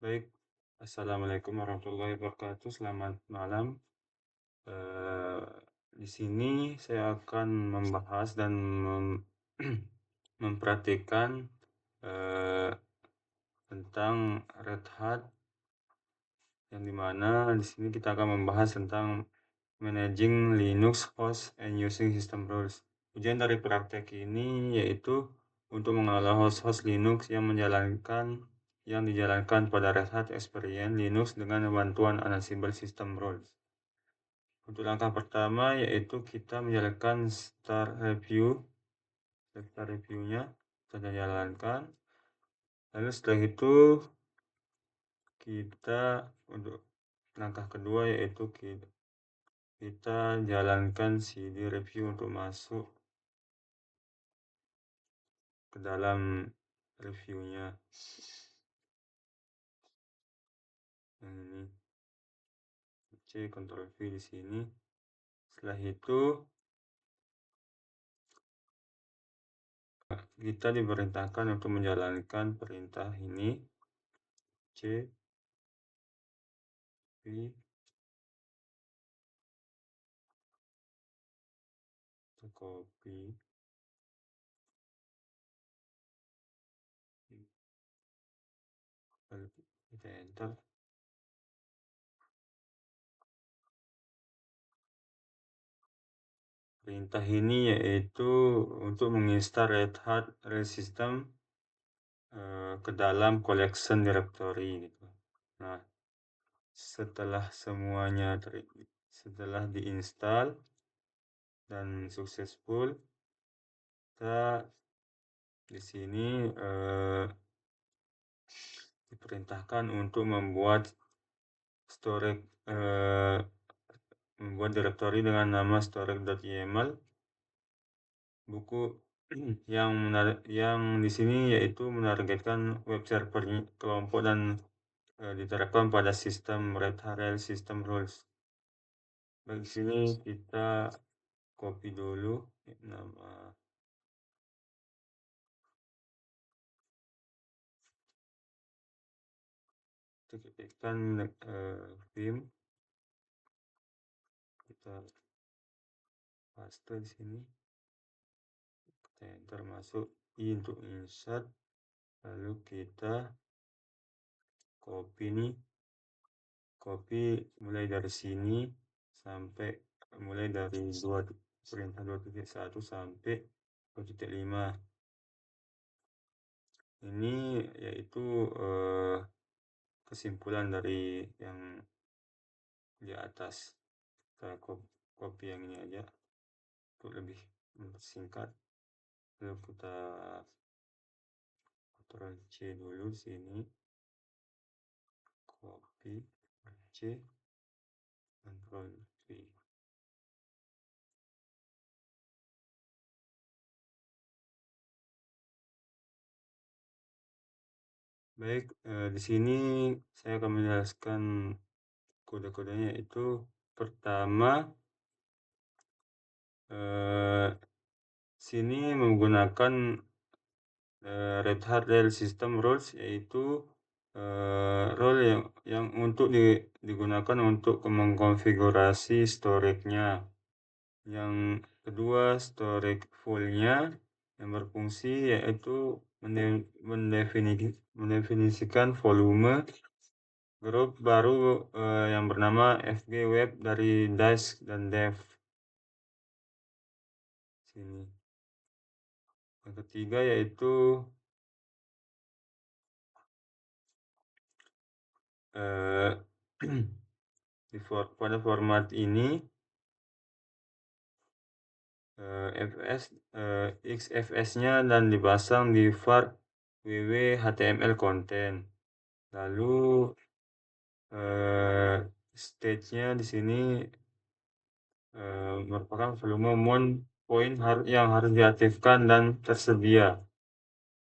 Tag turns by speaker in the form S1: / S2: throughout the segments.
S1: Baik, assalamualaikum warahmatullahi wabarakatuh. Selamat malam. Eh, di sini saya akan membahas dan memperhatikan eh, tentang Red Hat, yang dimana di sini kita akan membahas tentang managing Linux host and using system rules. Tujuan dari praktek ini yaitu untuk mengelola host-host Linux yang dijalankan pada Red Hat Experience Linux dengan bantuan Ansible System Rules. Untuk langkah pertama yaitu kita menjalankan start reviewnya kita jalankan. Lalu setelah itu kita untuk langkah kedua yaitu kita jalankan CD review untuk masuk ke dalam reviewnya. Yang ini C Ctrl V di sini. Setelah itu kita diperintahkan untuk menjalankan perintah ini C V, kita copy, lalu kita enter. Perintah ini yaitu untuk menginstal Red Hat Real System ke dalam collection directory gitu. Nah, setelah setelah diinstal dan successful, kita di sini diperintahkan untuk membuat membuat directory dengan nama storage.yml. Buku yang di sini yaitu menargetkan web server kelompok dan diterapkan pada sistem Red Hat System Rules. Baik, di sini kita copy dulu nama, kita ketikkan vim, kita paste di sini, kita enter, masuk I untuk insert, lalu kita copy mulai dari sini sampai mulai dari perintah 2.1 sampai 2.5. Ini yaitu kesimpulan dari yang di atas. Kita copy yang ini aja untuk lebih mempersingkat. Lalu kita Ctrl C dulu sini, copy C, Ctrl V. Baik, di sini saya akan menjelaskan kode-kodenya. Itu pertama, sini menggunakan Red Hat Real System Rules, yaitu role yang untuk digunakan untuk mengkonfigurasi storage-nya. Yang kedua, storage full-nya yang berfungsi yaitu mendefinisikan volume grup baru yang bernama FG Web dari disk dan dev. Sini. Yang ketiga yaitu pada format ini XFS-nya dan dipasang di var ww html content. Lalu stage-nya di sini merupakan volume mount point yang harus diaktifkan dan tersedia.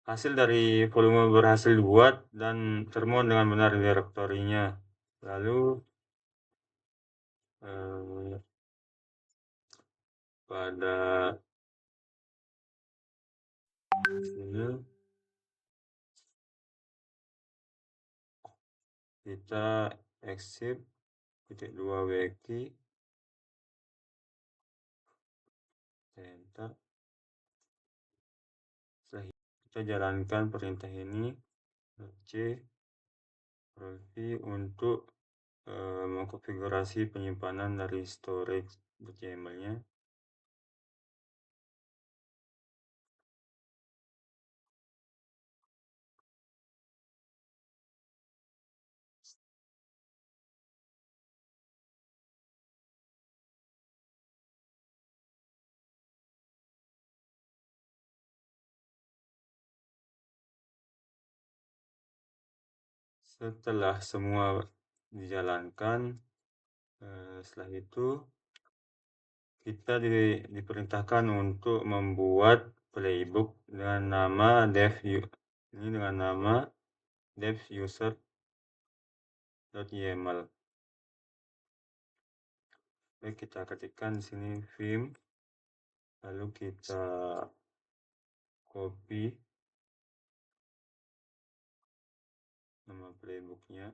S1: Hasil dari volume berhasil dibuat dan termount dengan benar di direktorinya. Lalu pada sini kita exit titik 2 wiki, enter. Setelah kita jalankan perintah ini, C, Ctrl V untuk mengkonfigurasi penyimpanan dari storage YAML-nya. Setelah semua dijalankan, setelah itu kita diperintahkan untuk membuat playbook dengan nama dev user.yaml. Baik, kita ketikkan di sini vim, lalu kita copy nama playbooknya,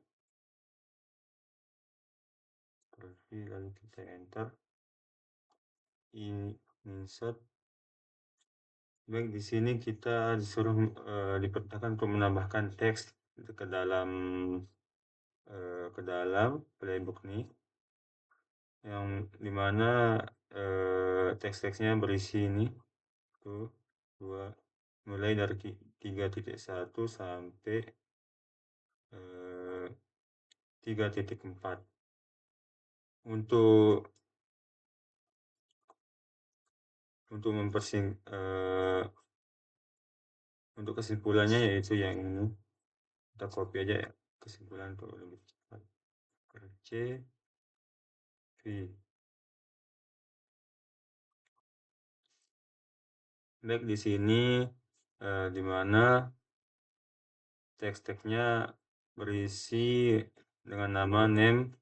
S1: lalu kita enter, insert. Baik, di sini kita disuruh diperintahkan untuk menambahkan teks ke dalam playbook nih, yang dimana teks-teksnya berisi ini 1, 2, mulai dari 3.1 sampai 3.4. Untuk untuk kesimpulannya yaitu yang ini, kita copy aja ya kesimpulan untuk lebih cepat. C, V. Baik, di sini di mana teks-teksnya berisi dengan nama name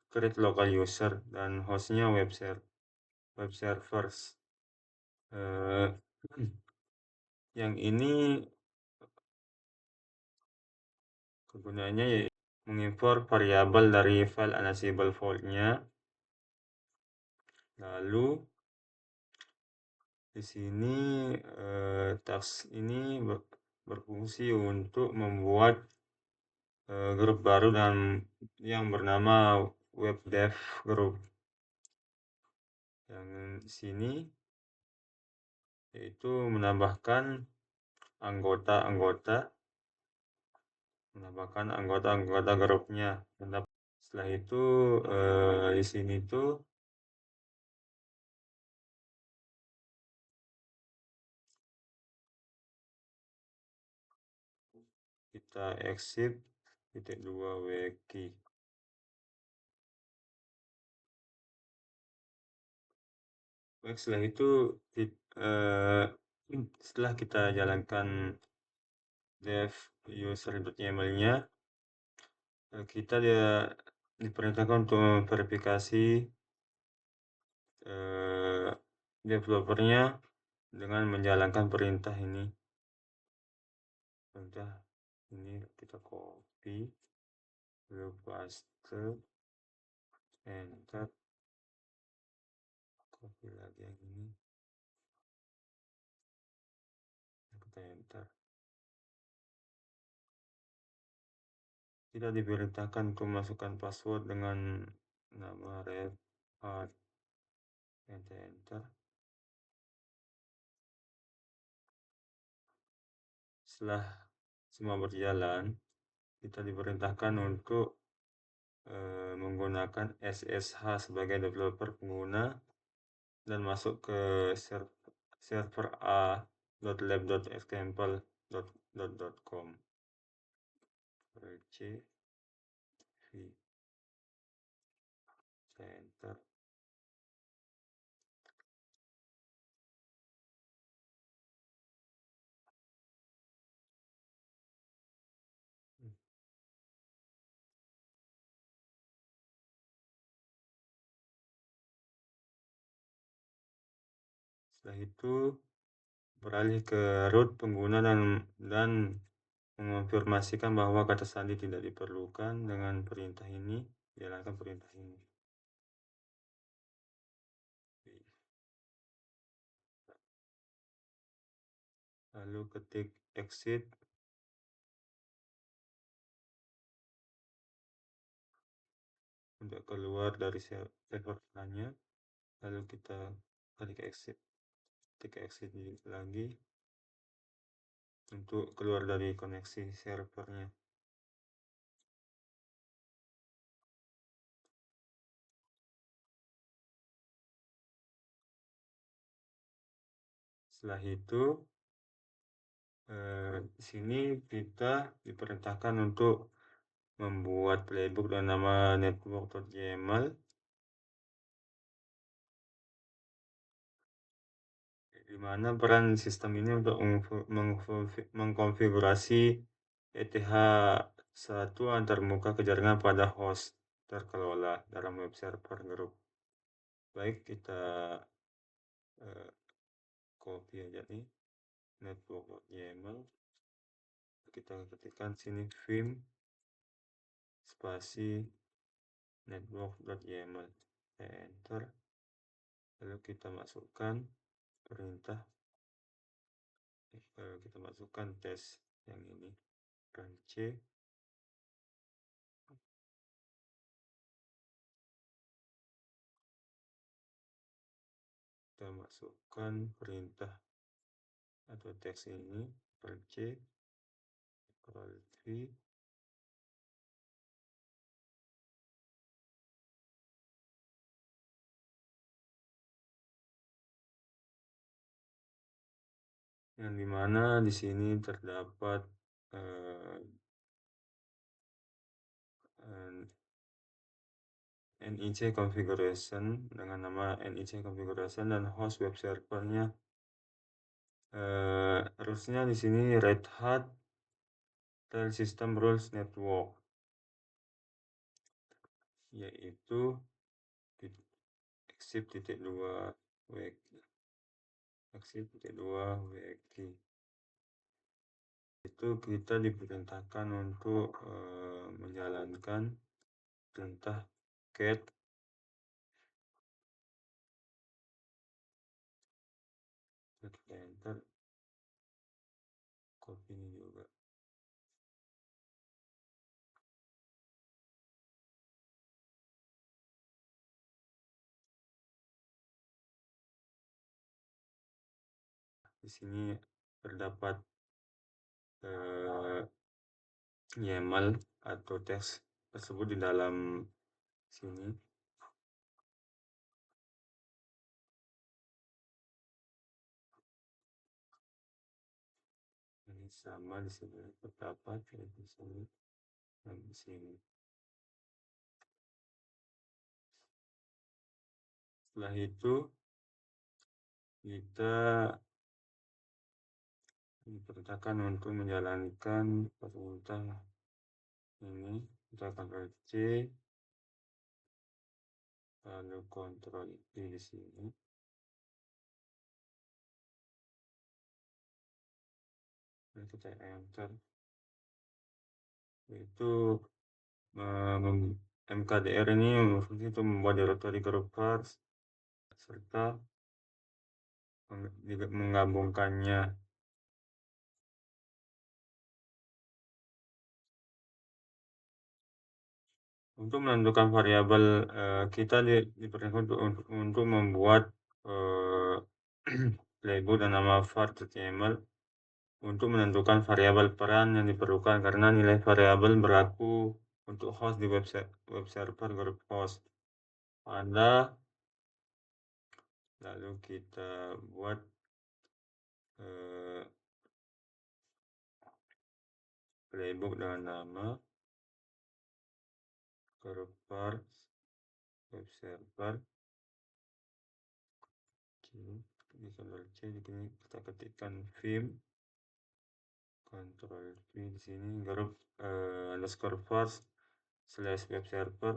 S1: create local user dan hostnya web servers. Yang ini kegunaannya yaitu mengimport variabel dari file unsizeable fault-nya. Lalu di sini task ini berfungsi untuk membuat grup baru dan yang bernama web dev group. Yang di sini yaitu menambahkan anggota grupnya. Setelah itu di sini tuh kita exit titik 2 wiki. Baik, setelah itu setelah kita jalankan dev user.yaml-nya, kita diperintahkan untuk memverifikasi developernya dengan menjalankan perintah ini. Kita copy, lalu paste, enter, copy lagi yang ini, kita enter. Kita diperintahkan untuk masukkan password dengan nama redhat, enter. Setelah semua berjalan, kita diperintahkan untuk menggunakan SSH sebagai developer pengguna dan masuk ke server a.lab.example.com. C, V, enter. Setelah itu beralih ke root pengguna dan mengonfirmasikan bahwa kata sandi tidak diperlukan. Dengan perintah ini, jalankan perintah ini. Lalu ketik exit untuk keluar dari servernya. Lalu kita klik exit, ketik exit lagi untuk keluar dari koneksi servernya. Setelah itu di sini kita diperintahkan untuk membuat playbook dengan nama network.yml, di mana peran sistem ini untuk mengkonfigurasi ETH1 antarmuka ke jaringan pada host terkelola dalam web server grup. Baik, kita copy aja nih network.yml, kita ketikkan sini vim spasi network.yml, enter, lalu kita masukkan perintah, kita masukkan tes yang ini, run c, kita masukkan perintah atau teks ini, run c, ctrl v, yang dimana di sini terdapat NIC configuration dengan nama NIC configuration dan host web servernya. Rulesnya di sini Red Hat File System Rules Network, yaitu exif.2 wiki, exif.2 wiki. Itu kita diperintahkan untuk menjalankan perintah get, enter, copy ini juga. Di sini terdapat YAML atau teks tersebut di dalam sini. Ini sama di sini terdapat di sini dan di sini. Setelah itu kita diperintahkan untuk menjalankan perintah ini. Kita Ctrl C, lalu Ctrl V di sini. Lalu kita enter. Itu mkdr ini berfungsi untuk membuat directory group files serta menggabungkannya. Untuk menentukan variabel, kita diperintahkan untuk membuat playbook dan nama var.yml untuk menentukan variabel peran yang diperlukan karena nilai variabel berlaku untuk host di web server grup host. Lalu kita buat playbook dengan nama grup host web server. Di Ctrl C di sini kita ketikkan vim, Ctrl V di sini grup underscore first slash web server,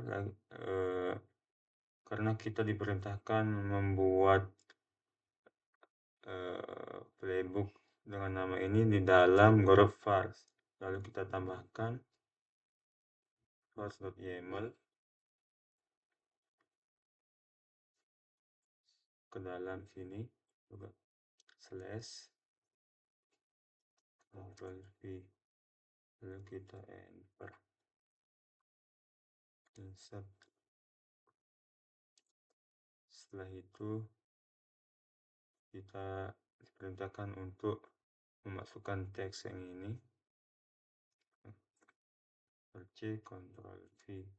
S1: karena kita diperintahkan membuat playbook playbook dengan nama ini di dalam Gorob Vars. Lalu kita tambahkan vars.yml ke dalam sini coba slash Ctrl V, lalu kita enter, insert. Setelah itu kita diperintahkan untuk memasukkan teks yang ini, Ctrl C, Ctrl V.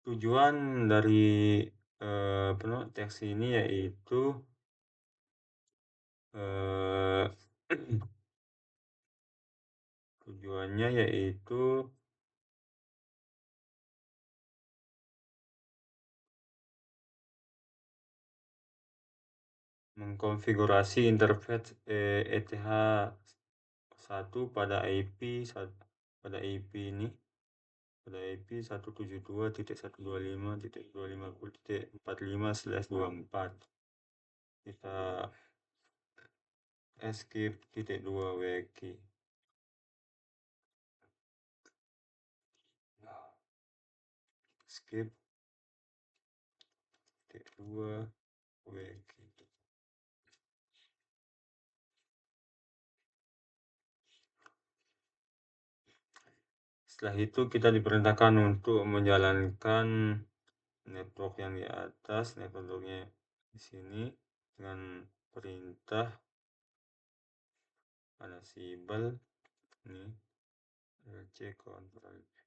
S1: Tujuan dari teks ini yaitu tujuannya yaitu mengkonfigurasi interface ETH1 pada IP ini, pada IP 172.125.250.45/24. Kita escape -2 wiki. Skip -2 wiki. Setelah itu kita diperintahkan untuk menjalankan network yang di atas, networknya di sini dengan perintah ansible ini C Ctrl V,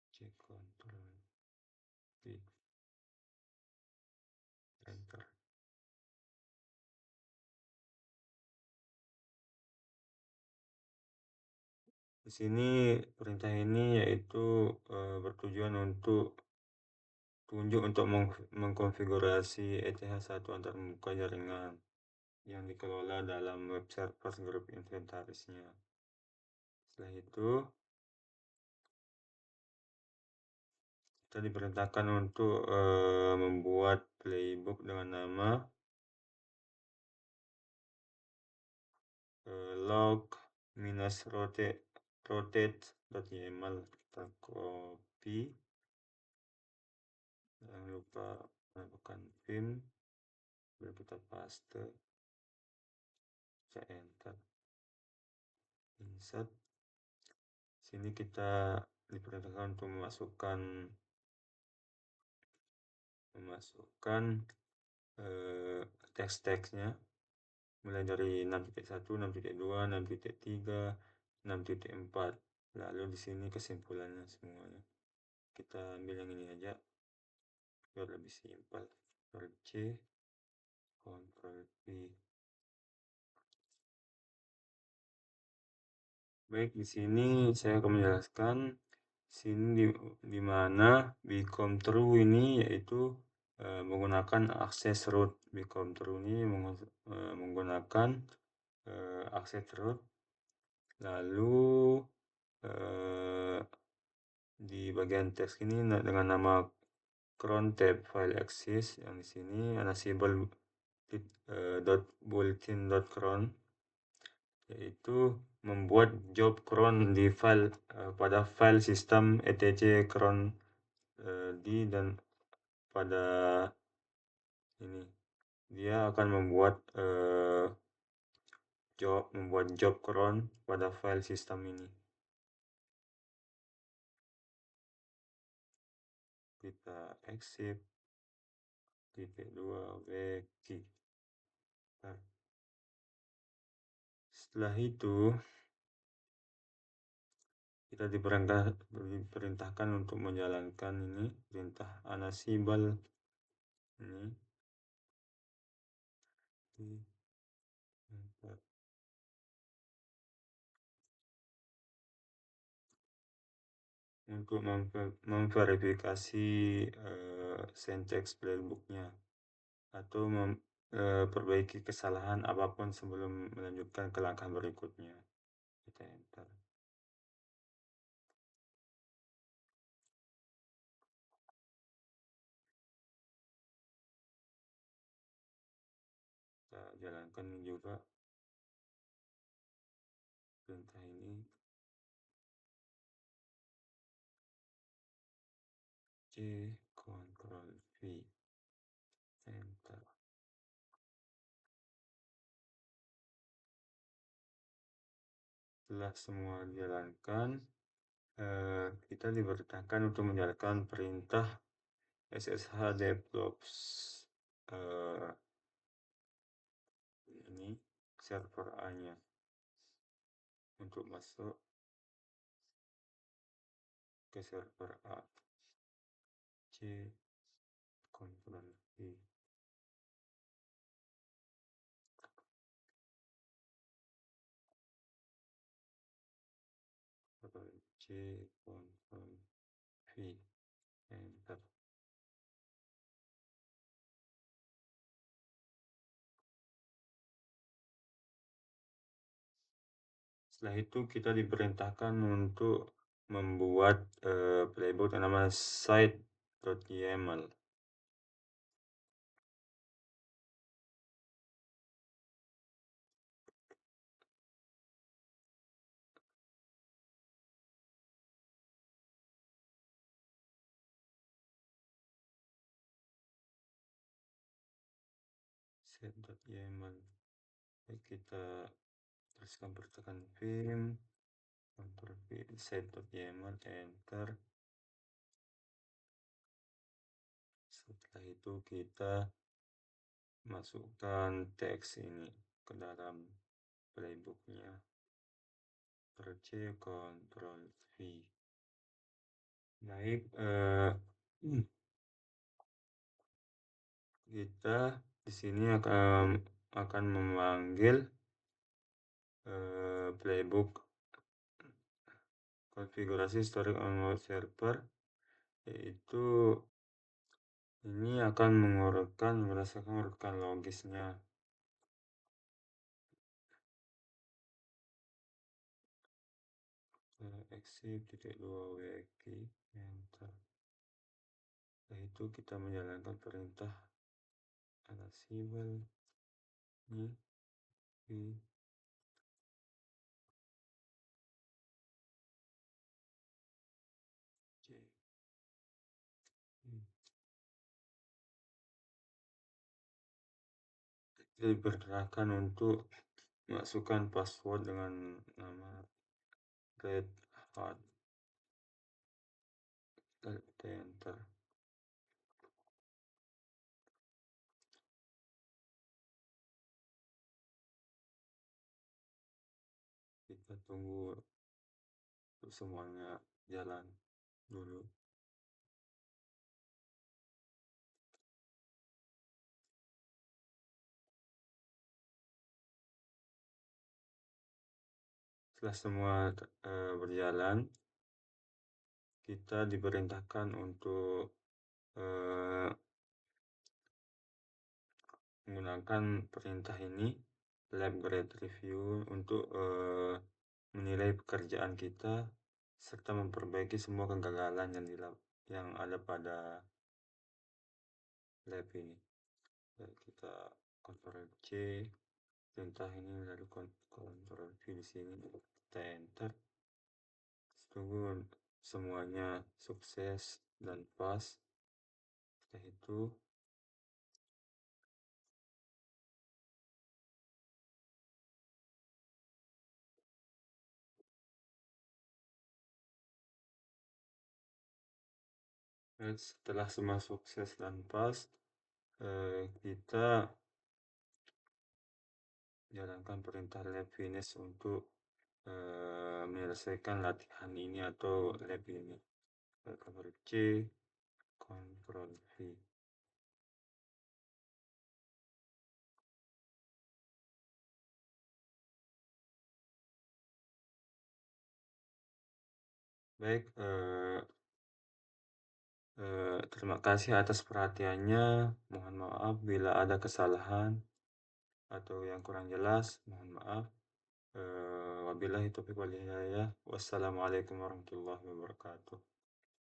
S1: C Ctrl V, enter. Di sini perintah ini yaitu bertujuan untuk tunjuk untuk mengkonfigurasi ETH1 antarmuka jaringan yang dikelola dalam web server grup inventarisnya. Setelah itu kita diperintahkan untuk membuat playbook dengan nama log-rotate.yml. Kita copy, jangan lupa melakukan vim, lalu kita paste, kita enter, insert. Sini kita diperintahkan untuk memasukkan teks-teksnya mulai dari 6.1, 6.2, 6.3, 6.4. Lalu di sini kesimpulannya semuanya. Kita ambil yang ini aja biar lebih simpel. Ctrl C, Ctrl V. Baik, di sini saya akan menjelaskan sini di mana become true ini yaitu menggunakan akses root. Become true ini menggunakan akses root. Lalu di bagian teks ini dengan nama cron tab file access yang di sini ansible .bulletin.cron, yaitu membuat job cron di file pada file sistem etc cron dan pada ini dia akan membuat job cron pada file sistem ini. Kita exit -2 wiki. Nah, setelah itu kita diperintahkan untuk menjalankan ini perintah ansible ini untuk memverifikasi syntax playbooknya atau perbaiki kesalahan apapun sebelum melanjutkan ke langkah berikutnya. Kita enter. Kita jalankan juga perintah ini. C, Ctrl V, enter. Setelah semua dijalankan, kita diperintahkan untuk menjalankan perintah ssh develops ini server A-nya untuk masuk ke server A. C, Ctrl V. C, Ctrl V, enter. Setelah itu kita diperintahkan untuk membuat playbook yang namanya site.yml. Site.yml. Kita tuliskan pertekan vim, Ctrl V, site.yml, enter. Setelah itu kita masukkan teks ini ke dalam playbooknya. Ctrl C, Ctrl V. Baik, kita di sini akan memanggil playbook konfigurasi storage on server, yaitu ini akan berdasarkan urutan logisnya. exit.2 wiki, enter. Setelah itu kita menjalankan perintah ansible ini kita diperkenalkan untuk masukkan password dengan nama Red Hat. Kita enter. Kita tunggu untuk semuanya jalan dulu. Setelah semua berjalan, kita diperintahkan untuk menggunakan perintah ini lab grade review untuk menilai pekerjaan kita serta memperbaiki semua kegagalan yang ada pada lab ini. Kita Ctrl C perintah ini, lalu Ctrl V di sini, kita enter. Tunggu semuanya sukses dan pas. Setelah itu setelah semua sukses dan pas, kita jalankan perintah lab finish untuk menyelesaikan latihan ini atau lab ini. Ctrl C, Ctrl V. Baik, Terima kasih atas perhatiannya. Mohon maaf bila ada kesalahan atau yang kurang jelas. Mohon maaf. Wabillahi taufiq wal hidayah. Wassalamualaikum warahmatullahi wabarakatuh.